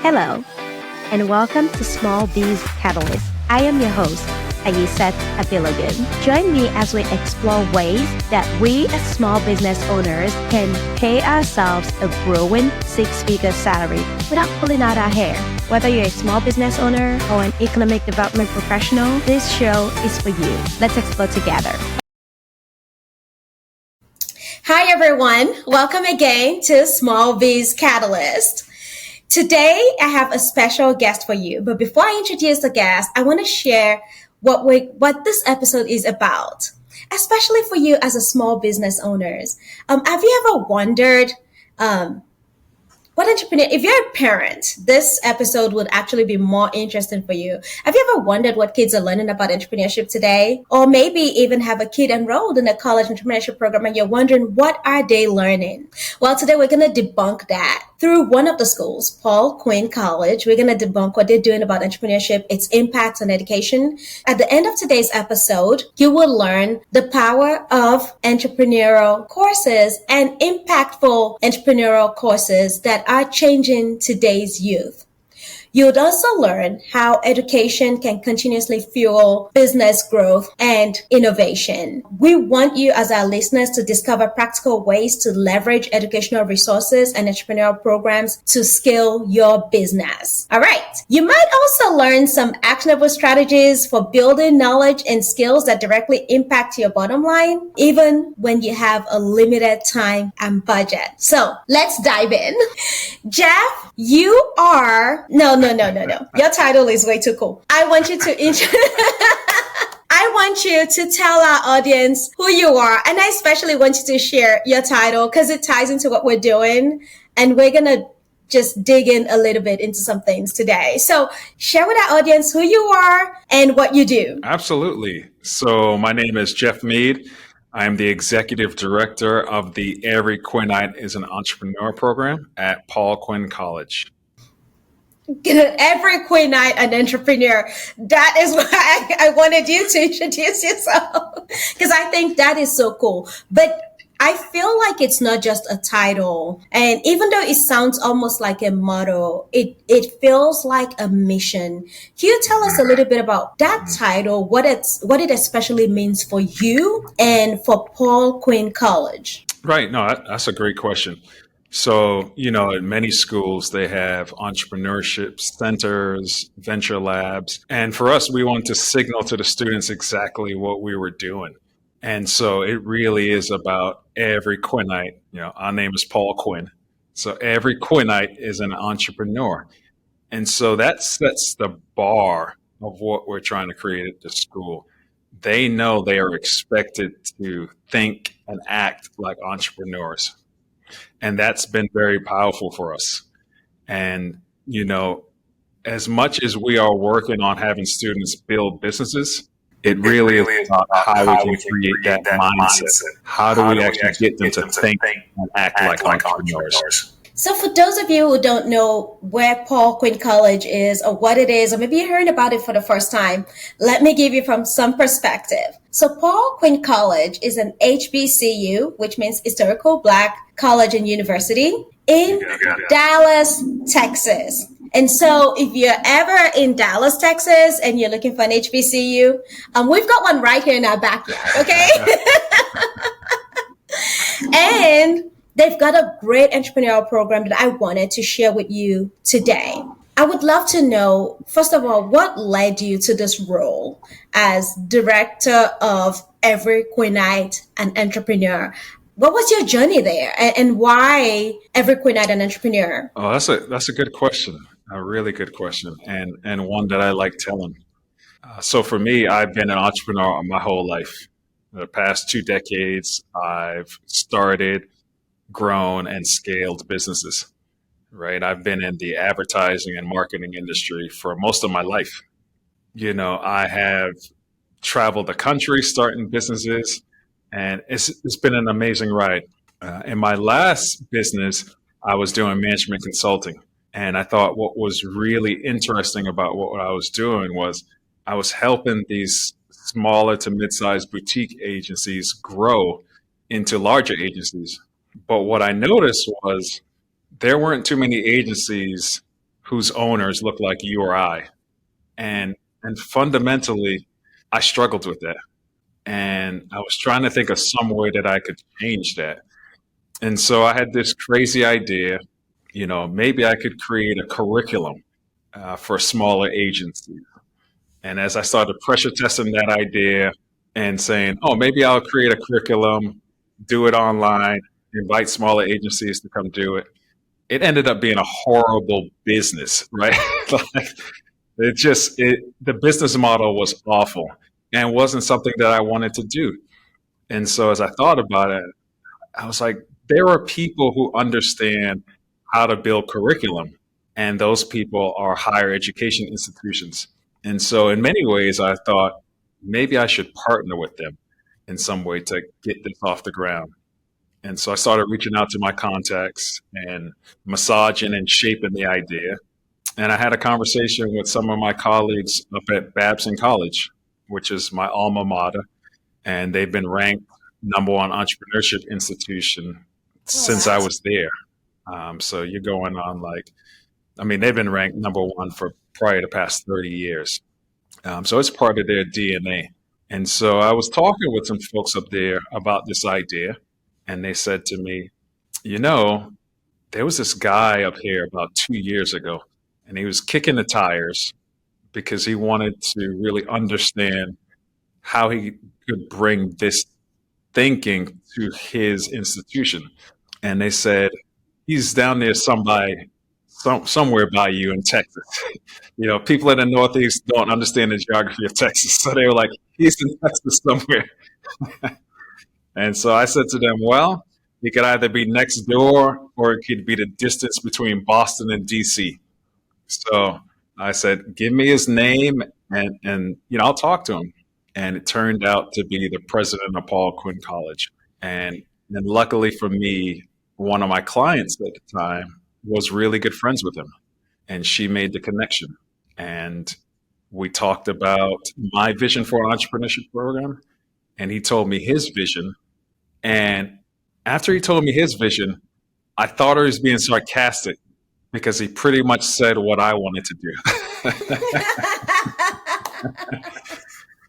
Hello, and welcome to Small Biz Catalyst. I am your host, Ayisat Abilogun. Join me as we explore ways that we as small business owners can pay ourselves a growing six-figure salary without pulling out our hair. Whether you're a small business owner or an economic development professional, this show is for you. Let's explore together. Hi, everyone. Welcome again to Small Biz Catalyst. Today, I have a special guest for you. But before I introduce the guest, I want to share what this episode is about, especially for you as a small business owners. Have you ever wondered if you're a parent, this episode would actually be more interesting for you. Have you ever wondered what kids are learning about entrepreneurship today? Or maybe even have a kid enrolled in a college entrepreneurship program and you're wondering, what are they learning? Well, today we're going to debunk that through one of the schools, Paul Quinn College. We're going to debunk what they're doing about entrepreneurship, its impact on education. At the end of today's episode, you will learn the power of entrepreneurial courses and impactful entrepreneurial courses that are changing today's youth. You'll also learn how education can continuously fuel business growth and innovation. We want you as our listeners to discover practical ways to leverage educational resources and entrepreneurial programs to scale your business. All right. You might also learn some actionable strategies for building knowledge and skills that directly impact your bottom line, even when you have a limited time and budget. So let's dive in. Jeff, you are... No. Your title is way too cool. I want you to tell our audience who you are. And I especially want you to share your title because it ties into what we're doing. And we're going to just dig in a little bit into some things today. So share with our audience who you are and what you do. Absolutely. So my name is Jeff Meade. I'm the executive director of the Every Quinnite Is an Entrepreneur program at Paul Quinn College. Every Quinnite an entrepreneur. That is why I wanted you to introduce yourself because I think that is so cool. But I feel like it's not just a title. And even though it sounds almost like a motto, it feels like a mission. Can you tell us a little bit about that title, what it especially means for you and for Paul Quinn College? Right. No, that's a great question. So, at many schools, they have entrepreneurship centers, venture labs. And for us, we want to signal to the students exactly what we were doing. And so it really is about every Quinnite. Our name is Paul Quinn. So every Quinnite is an entrepreneur. And so that sets the bar of what we're trying to create at the school. They know they are expected to think and act like entrepreneurs. And that's been very powerful for us. And, as much as we are working on having students build businesses, it really is about how we can create that mindset. How do we actually get them to think and act like entrepreneurs? So for those of you who don't know where Paul Quinn College is or what it is, or maybe you're hearing about it for the first time, let me give you from some perspective. So Paul Quinn College is an HBCU, which means Historical Black College and University in Dallas, Texas. And so if you're ever in Dallas, Texas, and you're looking for an HBCU, we've got one right here in our backyard, okay? And they've got a great entrepreneurial program that I wanted to share with you today. I would love to know, first of all, what led you to this role as director of Every Quinnite an Entrepreneur? What was your journey there, and why Every Quinnite an Entrepreneur? Oh, that's a good question, a really good question, and one that I like telling. So for me, I've been an entrepreneur my whole life. The past 2 decades, I've started, grown, and scaled businesses. Right. I've been in the advertising and marketing industry for most of my life. I have traveled the country starting businesses, and it's been an amazing ride. In my last business, I was doing management consulting. And I thought what was really interesting about what I was doing was I was helping these smaller to mid-sized boutique agencies grow into larger agencies. But what I noticed was there weren't too many agencies whose owners look like you or I. And fundamentally, I struggled with that. And I was trying to think of some way that I could change that. And so I had this crazy idea, maybe I could create a curriculum for smaller agencies. And as I started pressure testing that idea and saying, oh, maybe I'll create a curriculum, do it online, invite smaller agencies to come do it, it ended up being a horrible business, right? Like, the business model was awful and wasn't something that I wanted to do. And so as I thought about it, I was like, there are people who understand how to build curriculum, and those people are higher education institutions. And so in many ways, I thought maybe I should partner with them in some way to get this off the ground. And so I started reaching out to my contacts and massaging and shaping the idea. And I had a conversation with some of my colleagues up at Babson College, which is my alma mater. And they've been ranked #1 entrepreneurship institution since I was there. So you're going on they've been ranked #1 for probably the past 30 years. So it's part of their DNA. And so I was talking with some folks up there about this idea. And they said to me, there was this guy up here about 2 years ago, and he was kicking the tires because he wanted to really understand how he could bring this thinking to his institution. And they said, he's down there somewhere by you in Texas. People in the Northeast don't understand the geography of Texas. So they were like, he's in Texas somewhere. And so I said to them, well, it could either be next door or it could be the distance between Boston and DC. So I said, give me his name and I'll talk to him. And it turned out to be the president of Paul Quinn College. And luckily for me, one of my clients at the time was really good friends with him. And she made the connection. And we talked about my vision for an entrepreneurship program. And he told me his vision. And after he told me his vision, I thought he was being sarcastic because he pretty much said what I wanted to do.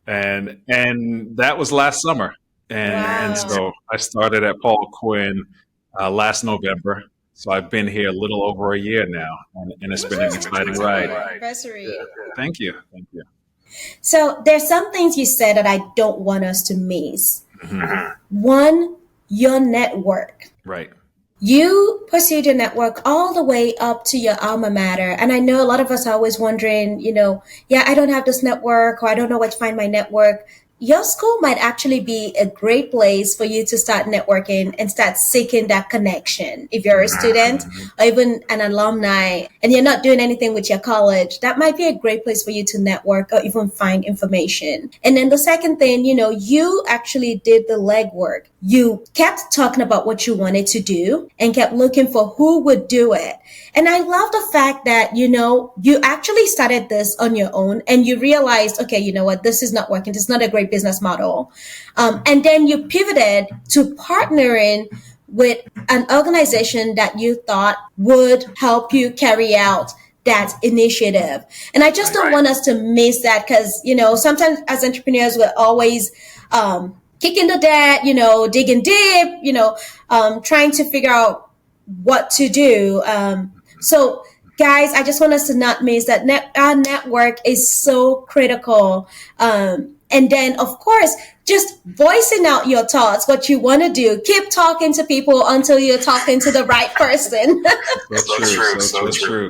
And that was last summer. And so I started at Paul Quinn last November. So I've been here a little over a year now, and it's been an exciting ride. Anniversary. Thank you. So there's some things you said that I don't want us to miss. Mm-hmm. One, your network. Right. You pursued your network all the way up to your alma mater. And I know a lot of us are always wondering, I don't have this network, or I don't know where to find my network. Your school might actually be a great place for you to start networking and start seeking that connection. If you're a student or even an alumni and you're not doing anything with your college, that might be a great place for you to network or even find information. And then the second thing, you actually did the legwork. You kept talking about what you wanted to do and kept looking for who would do it. And I love the fact that, you actually started this on your own and you realized, okay, you know what, this is not working. This is not a great business model. And then you pivoted to partnering with an organization that you thought would help you carry out that initiative. And I just don't want us to miss that because, sometimes as entrepreneurs, we're always kicking the dirt, digging deep, trying to figure out what to do. So guys, I just want us to not miss that our network is so critical. And then, of course, just voicing out your thoughts, what you want to do. Keep talking to people until you're talking to the right person. So true.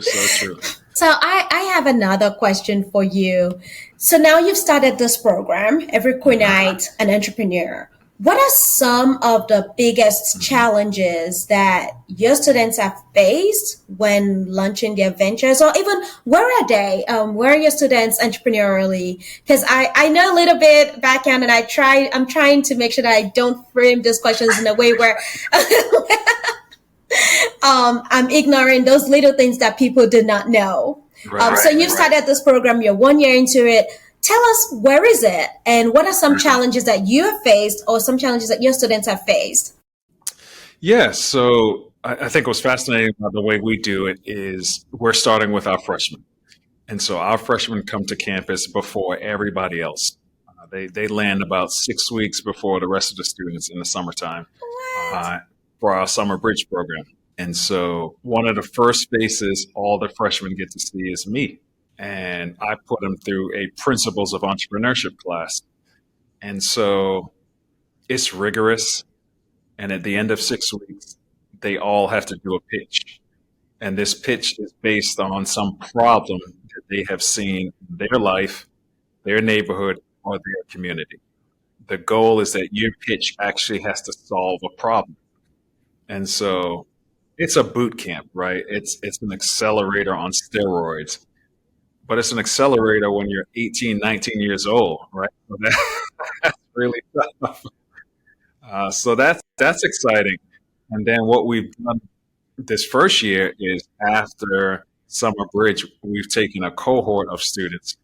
So I have another question for you. So now you've started this program, Every Quinnite, an Entrepreneur. What are some of the biggest challenges that your students have faced when launching their ventures, or even where are they? Where are your students entrepreneurially? Because I know a little bit background, and I'm trying to make sure that I don't frame these questions in a way where I'm ignoring those little things that people do not know. So you've started this program, you're 1 year into it. Tell us, where is it? And what are some challenges that you have faced or some challenges that your students have faced? Yeah, so I think what's fascinating about the way we do it is we're starting with our freshmen. And so our freshmen come to campus before everybody else. They land about 6 weeks before the rest of the students in the summertime What? for our summer bridge program. And so one of the first faces all the freshmen get to see is me. And I put them through a principles of entrepreneurship class. And so it's rigorous. And at the end of 6 weeks, they all have to do a pitch. And this pitch is based on some problem that they have seen in their life, their neighborhood, or their community. The goal is that your pitch actually has to solve a problem. And so it's a boot camp, right? It's an accelerator on steroids, but it's an accelerator when you're 18, 19 years old, right? So that's really tough. So that's exciting. And then what we've done this first year is after summer bridge, we've taken a cohort of students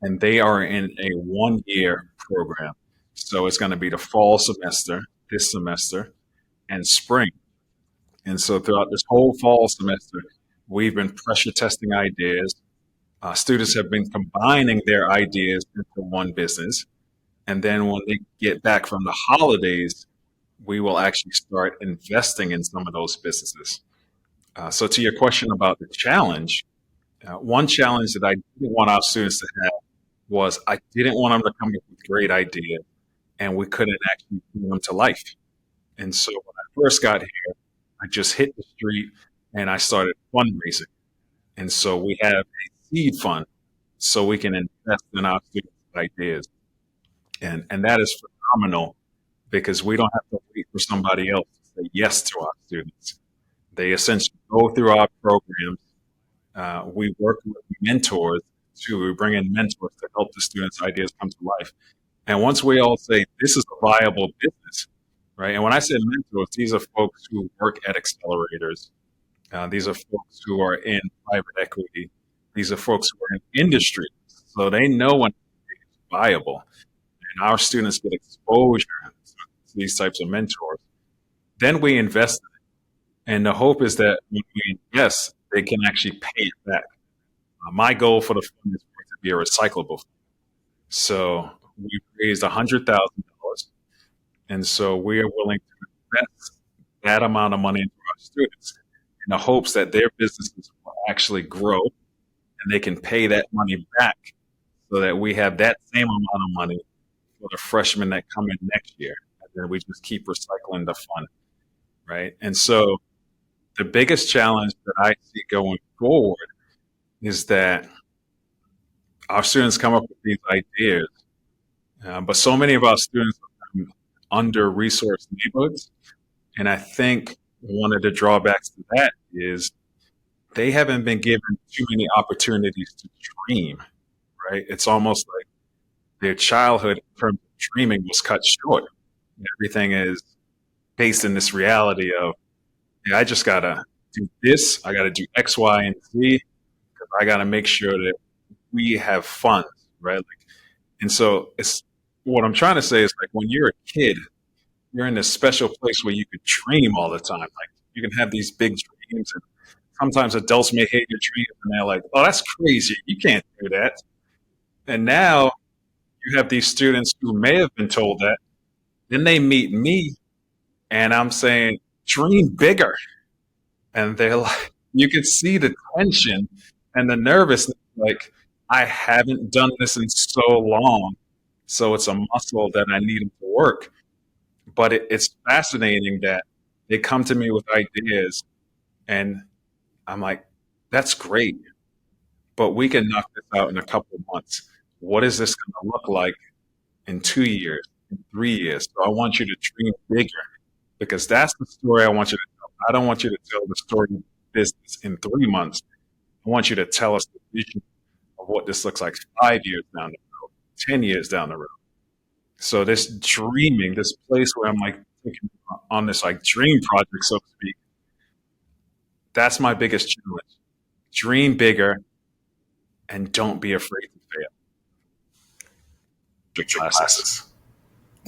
and they are in a 1 year program. So it's going to be the fall semester, this semester, and spring. And so throughout this whole fall semester, we've been pressure testing ideas. Students have been combining their ideas into one business. And then when they get back from the holidays, we will actually start investing in some of those businesses. So to your question about the challenge, one challenge that I didn't want our students to have was I didn't want them to come up with great ideas and we couldn't actually bring them to life. And so when I first got here, I just hit the street and I started fundraising. And so we have a seed fund so we can invest in our students' ideas. And that is phenomenal because we don't have to wait for somebody else to say yes to our students. They essentially go through our programs. We work with mentors too. We bring in mentors to help the students' ideas come to life. And once we all say this is a viable business, right? And when I say mentors, these are folks who work at accelerators. These are folks who are in private equity. These are folks who are in industry. So they know when it's viable. And our students get exposure to these types of mentors. Then we invest in it. And the hope is that when we invest, they can actually pay it back. My goal for the fund is for it to be a recyclable fund. So we've raised $100,000. And so we are willing to invest that amount of money into our students in the hopes that their businesses will actually grow and they can pay that money back so that we have that same amount of money for the freshmen that come in next year. And then we just keep recycling the fund, right? And so the biggest challenge that I see going forward is that our students come up with these ideas, but so many of our students are from under-resourced neighborhoods. And I think one of the drawbacks to that is they haven't been given too many opportunities to dream, right? It's almost like their childhood in terms of dreaming was cut short. Everything is based in this reality of, I just got to do this. I got to do X, Y, and Z. Because I got to make sure that we have fun, right? And so it's what I'm trying to say is like when you're a kid, you're in this special place where you could dream all the time. Like you can have these big dreams, and sometimes adults may hate your dreams, and they're like, "Oh, that's crazy. You can't do that." And now you have these students who may have been told that. Then they meet me, and I'm saying, "Dream bigger." And they're like, you can see the tension and the nervousness. Like, I haven't done this in so long, so it's a muscle that I need to work. But it's fascinating that they come to me with ideas, and I'm like, that's great, but we can knock this out in a couple of months. What is this going to look like in 2 years, in 3 years? So I want you to dream bigger because that's the story I want you to tell. I don't want you to tell the story of business in 3 months. I want you to tell us the vision of what this looks like 5 years down the road, 10 years down the road. So this dreaming, this place where I'm like thinking on this like dream project, so to speak, that's my biggest challenge. Dream bigger and don't be afraid to fail. Classes.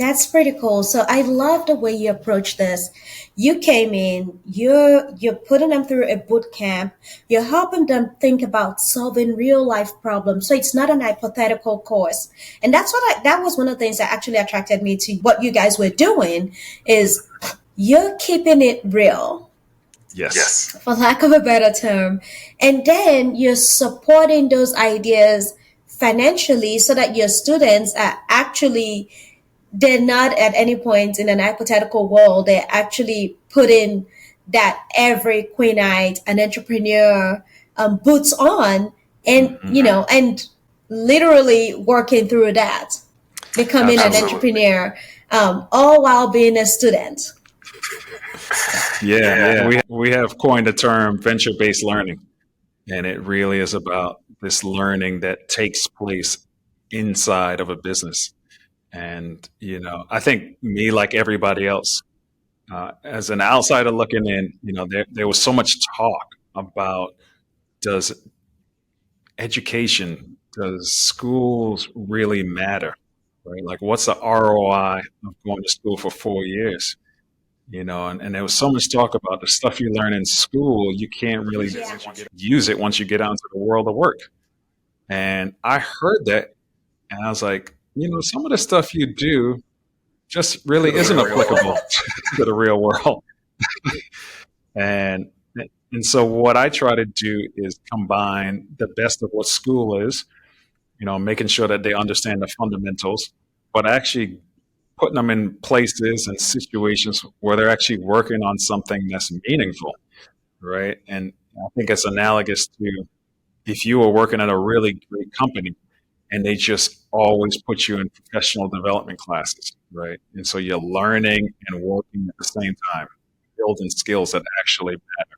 That's pretty cool. So I love the way you approach this. You came in, you're putting them through a boot camp, you're helping them think about solving real life problems. So it's not an hypothetical course. And that was one of the things that actually attracted me to what you guys were doing is you're keeping it real, Yes. for lack of a better term. And then you're supporting those ideas financially so that your students are actually they're not at any point in an hypothetical world. They're actually putting that every Quinnite, an entrepreneur, boots on, and and literally working through that, becoming an Absolutely. entrepreneur, all while being a student. Yeah. We have coined the term venture-based learning, and it really is about this learning that takes place inside of a business. And, I think me, like everybody else, as an outsider looking in, there was so much talk about does education, does schools really matter, right? Like, what's the ROI of going to school for 4 years? And there was so much talk about the stuff you learn in school, you can't really use it once you get out into the world of work. And I heard that, and I was like, some of the stuff you do just really isn't applicable to the real world. and and so what I try to do is combine the best of what school is, making sure that they understand the fundamentals, but actually putting them in places and situations where they're actually working on something that's meaningful, right? And I think it's analogous to if you were working at a really great company and they just always put you in professional development classes, right? And so you're learning and working at the same time, building skills that actually matter.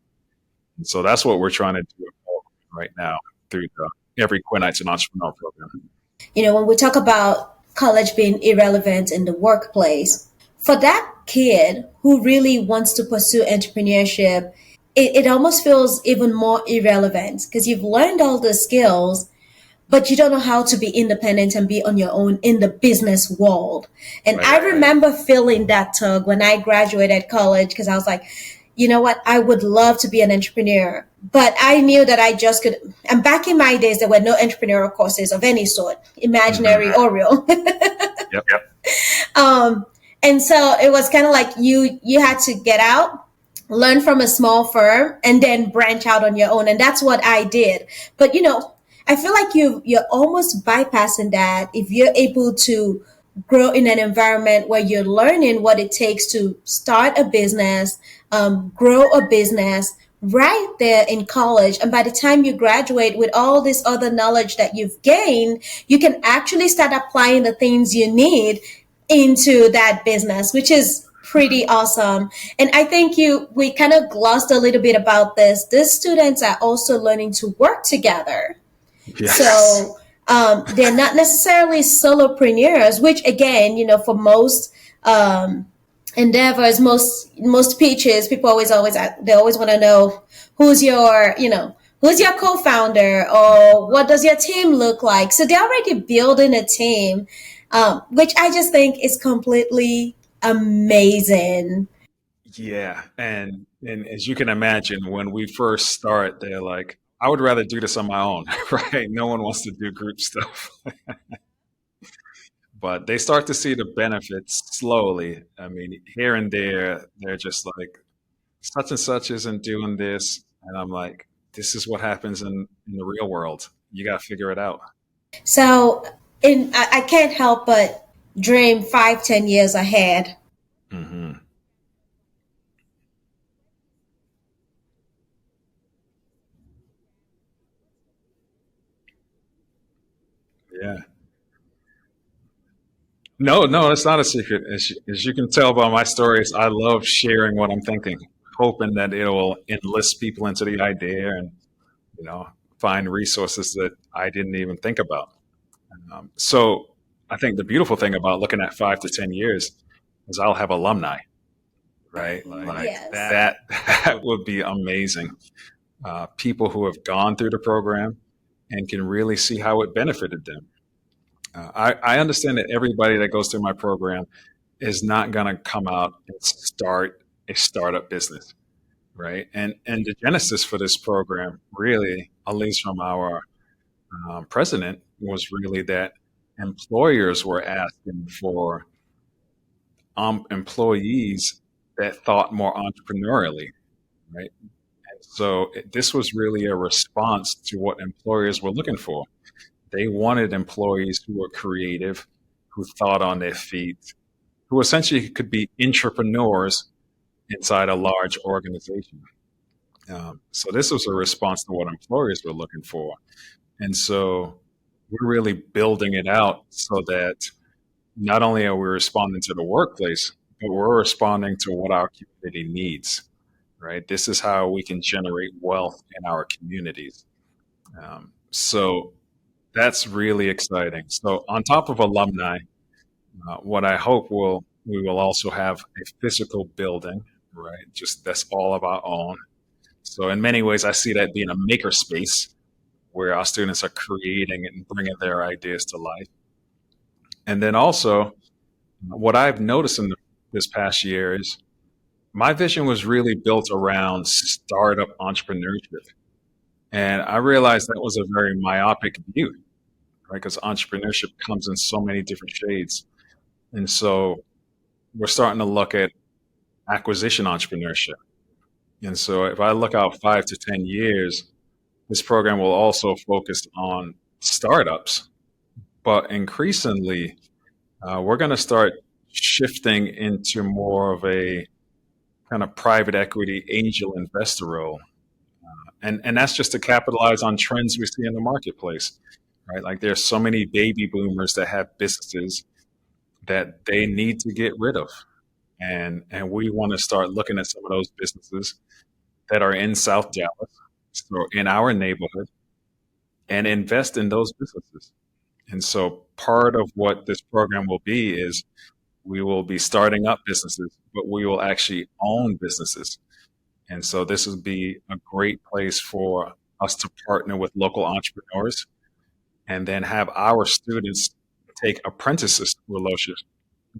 And so that's what we're trying to do right now through the Every Quinnite Is Entrepreneur program. When we talk about college being irrelevant in the workplace, for that kid who really wants to pursue entrepreneurship, it almost feels even more irrelevant because you've learned all the skills, but you don't know how to be independent and be on your own in the business world. And I remember feeling that tug when I graduated college because I was like, you know what? I would love to be an entrepreneur, but I knew that I just could. And back in my days, there were no entrepreneurial courses of any sort, imaginary or real. Yep. And so it was kind of like you had to get out, learn from a small firm, and then branch out on your own. And that's what I did. But I feel like you're almost bypassing that if you're able to grow in an environment where you're learning what it takes to start a business, grow a business right there in college. And by the time you graduate with all this other knowledge that you've gained, you can actually start applying the things you need into that business, which is pretty awesome. And I think we kind of glossed a little bit about this. These students are also learning to work together. Yes. So they're not necessarily solopreneurs, which again, for most endeavors, most pitches, people always they always want to know who's your co-founder or what does your team look like. So they're already building a team, which I just think is completely amazing. Yeah. And as you can imagine, when we first start, they're like, I would rather do this on my own, right? No one wants to do group stuff. But they start to see the benefits slowly. I mean, here and there, they're just like, such and such isn't doing this. And I'm like, this is what happens in the real world. You got to figure it out. So I can't help but dream 5-10 years ahead. Mm-hmm. Yeah. No, it's not a secret. As you can tell by my stories, I love sharing what I'm thinking, hoping that it will enlist people into the idea and, find resources that I didn't even think about. So I think the beautiful thing about looking at 5 to 10 years is I'll have alumni, right? Like Yes. that would be amazing. People who have gone through the program and can really see how it benefited them. I understand that everybody that goes through my program is not going to come out and start a startup business, right? And the genesis for this program, really, at least from our president, was really that employers were asking for employees that thought more entrepreneurially, right? So this was really a response to what employers were looking for. They wanted employees who were creative, who thought on their feet, who essentially could be entrepreneurs inside a large organization. So this was a response to what employers were looking for. And so we're really building it out so that not only are we responding to the workplace, but we're responding to what our community needs, right? This is how we can generate wealth in our communities. So that's really exciting. So on top of alumni, what I hope we will also have a physical building, right? Just that's all of our own. So in many ways, I see that being a maker space where our students are creating and bringing their ideas to life. And then also, what I've noticed in this past year is my vision was really built around startup entrepreneurship. And I realized that was a very myopic view, right? Because entrepreneurship comes in so many different shades. And so we're starting to look at acquisition entrepreneurship. And so if I look out 5 to 10 years, this program will also focus on startups. But increasingly, we're going to start shifting into more of a kind of private equity angel investor role. And that's just to capitalize on trends we see in the marketplace, right? Like there's so many baby boomers that have businesses that they need to get rid of. And we want to start looking at some of those businesses that are in South Dallas, so in our neighborhood, and invest in those businesses. And so part of what this program will be is we will be starting up businesses, but we will actually own businesses. And so this would be a great place for us to partner with local entrepreneurs and then have our students take apprentices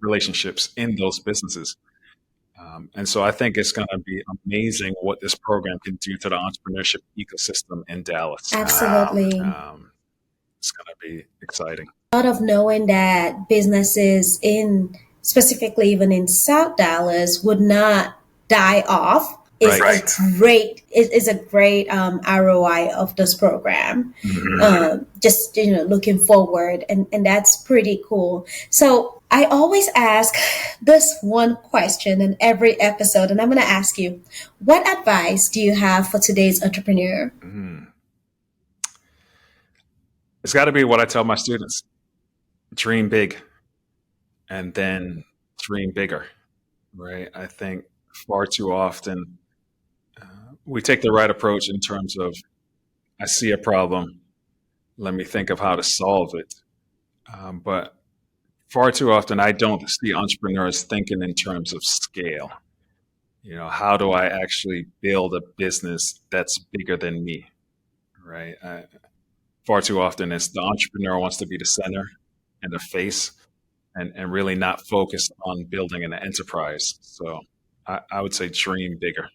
relationships in those businesses. And so I think it's going to be amazing what this program can do to the entrepreneurship ecosystem in Dallas. Absolutely. It's going to be exciting. A lot of knowing that businesses specifically even in South Dallas would not die off is a great ROI of this program. Mm-hmm. Just looking forward, and that's pretty cool. So I always ask this one question in every episode, and I'm going to ask you, what advice do you have for today's entrepreneur? It's got to be what I tell my students: dream big, and then dream bigger. Right? I think far too often we take the right approach in terms of, I see a problem, let me think of how to solve it. But far too often, I don't see entrepreneurs thinking in terms of scale. How do I actually build a business that's bigger than me, right? Far too often, it's the entrepreneur wants to be the center and the face and really not focus on building an enterprise. So I would say dream bigger.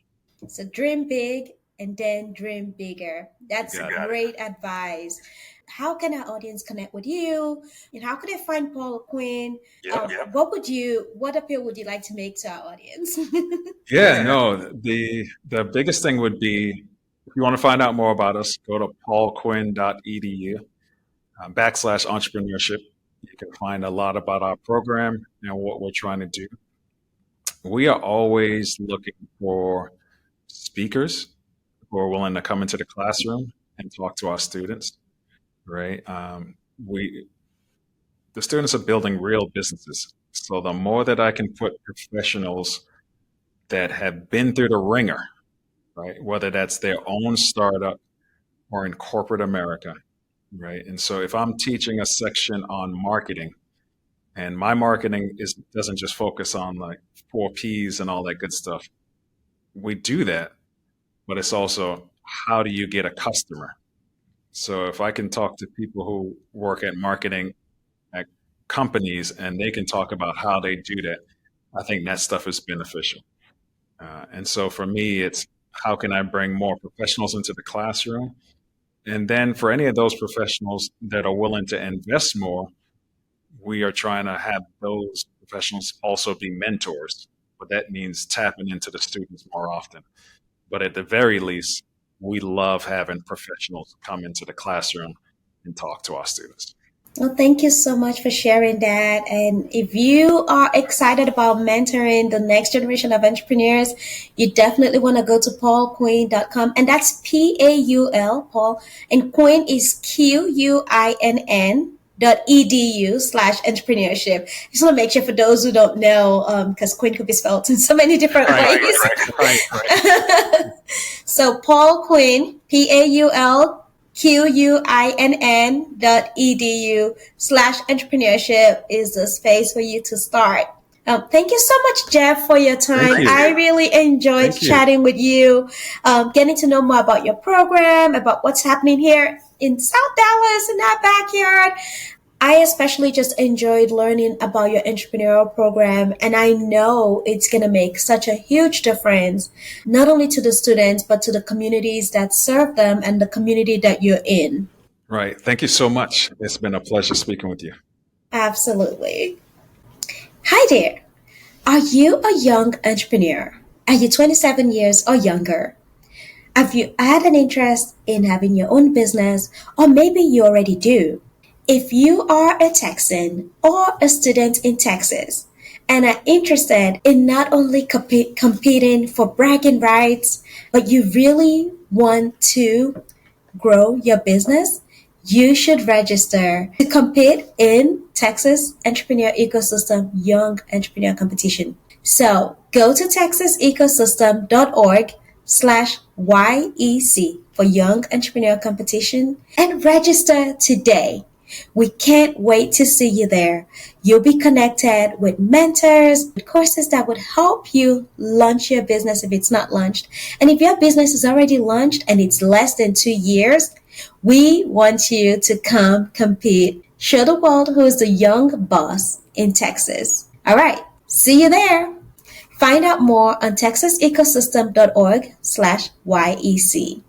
So dream big and then dream bigger. That's great advice. How can our audience connect with you? And how can they find Paul Quinn? What appeal would you like to make to our audience? The biggest thing would be, if you want to find out more about us, go to paulquinn.edu /entrepreneurship. You can find a lot about our program and what we're trying to do. We are always looking for speakers who are willing to come into the classroom and talk to our students, right? The students are building real businesses. So the more that I can put professionals that have been through the ringer, right? Whether that's their own startup or in corporate America, right? And so if I'm teaching a section on marketing, and my marketing doesn't just focus on like 4 Ps and all that good stuff. We do that, but it's also, how do you get a customer? So if I can talk to people who work at marketing at companies and they can talk about how they do that, I think that stuff is beneficial. And so for me, it's how can I bring more professionals into the classroom? And then for any of those professionals that are willing to invest more, we are trying to have those professionals also be mentors. But that means tapping into the students more often. But at the very least, we love having professionals come into the classroom and talk to our students. Well, thank you so much for sharing that. And if you are excited about mentoring the next generation of entrepreneurs, you definitely want to go to paulquinn.com. And that's Paul, Paul, and Quinn is QUINN.edu/entrepreneurship. Just want to make sure for those who don't know, because Quinn could be spelled in so many different ways. Right. So Paul Quinn, PAULQUINN.edu/entrepreneurship is the space for you to start. Thank you so much, Jeff, for your time. I really enjoyed chatting with you, getting to know more about your program, about what's happening here in South Dallas in our backyard. I especially just enjoyed learning about your entrepreneurial program, and I know it's going to make such a huge difference, not only to the students, but to the communities that serve them and the community that you're in. Right. Thank you so much. It's been a pleasure speaking with you. Absolutely. Hi there. Are you a young entrepreneur? Are you 27 years or younger? Have you had an interest in having your own business, or maybe you already do? If you are a Texan or a student in Texas and are interested in not only competing for bragging rights, but you really want to grow your business, you should register to compete in Texas Entrepreneur Ecosystem Young Entrepreneur Competition. So go to texasecosystem.org/YEC for Young Entrepreneur Competition and register today. We can't wait to see you there. You'll be connected with mentors, with courses that would help you launch your business if it's not launched. And if your business is already launched and it's less than 2 years, we want you to come compete. Show the world who is the young boss in Texas. All right. See you there. Find out more on texasecosystem.org/YEC.